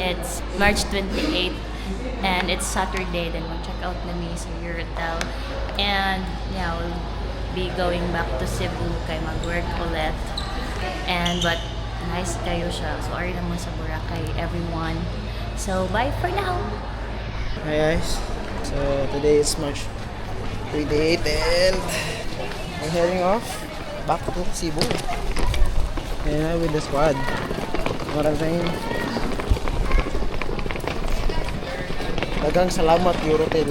It's March 28th and it's Saturday. Then mag-check out na mi sa hotel. And yeah, we'll be going back to Cebu kay mag-work ulit. And but nice kayo siya. So ari naman sa Boracay everyone. So bye for now. Hi guys. So today is March 28th and we're heading off back to Cebu. And with the squad. Maraming dagang salamat Eurotel.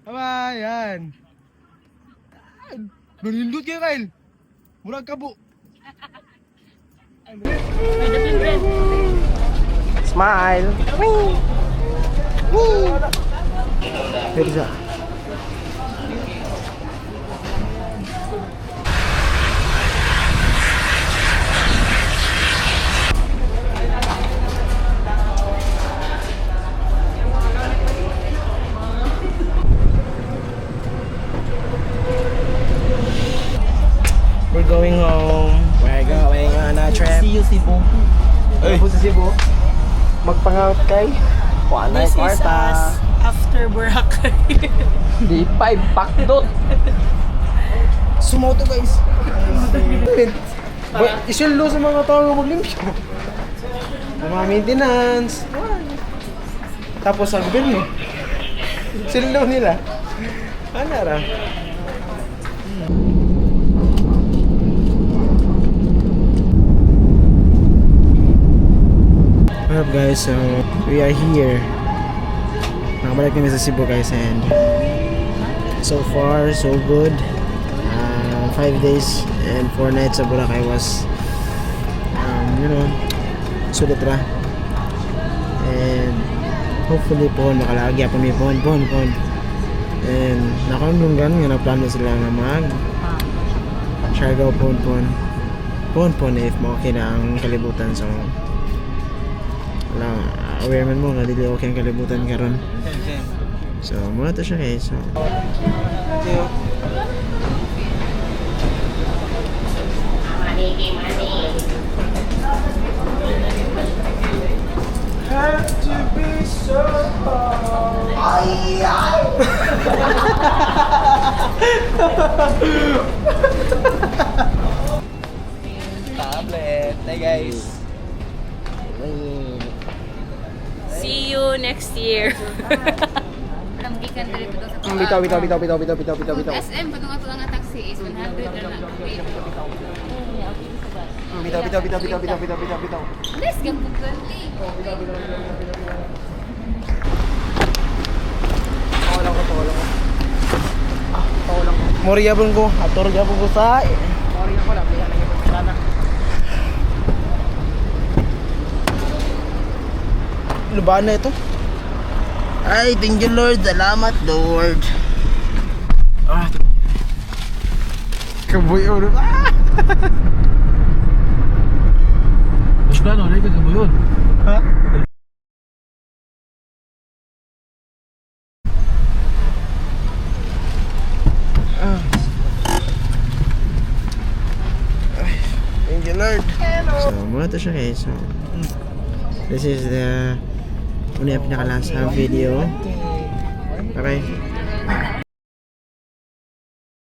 Bye, yan. Nunindot kayo, Kyle. Murag kabo. Smile. Wee. Wee. Perza. We're going home. We're going on a trip. See you, Cebu. Hey. Sa Cebu. Magpangout kay Juanay Kwarta. After Boracay. Di pa impactot. Sumoto guys. Isullo sa mga tao maglimpyo. Mga maintenance. Tapos ang bill mo. Sullo nila. Ano ra? What up guys, so we are here. Nakabalik kami sa Cebu guys and so far so good. 5 days and 4 nights sa Boracay was sulit ra. And hopefully po makalagi pa mi pon. And nakalunggan nga na plano sila nga mag Siargao pon if mo okay na ang kalibutan, so lang aware man mo nga dili okay ang kalibutan karon. So muna to siya guys. So have to be so tablet. Hey guys. See you next year. Gikan diri to sa Bitaw. SM pa nga nga taxi is 100 na. Bitaw. Let's go to 20. Tawala ko. Moriya pun ko, ator gyapon ko sa. Moriya ko lang biya lagi sana. Lubaan na ito. Ay, thank you Lord. Salamat Lord. Kaboy ulo. Mas plano, na ikot mo yun. Ha? Thank you Lord. So, muna to siya guys. So, this is the una yung pinakalas video. Okay.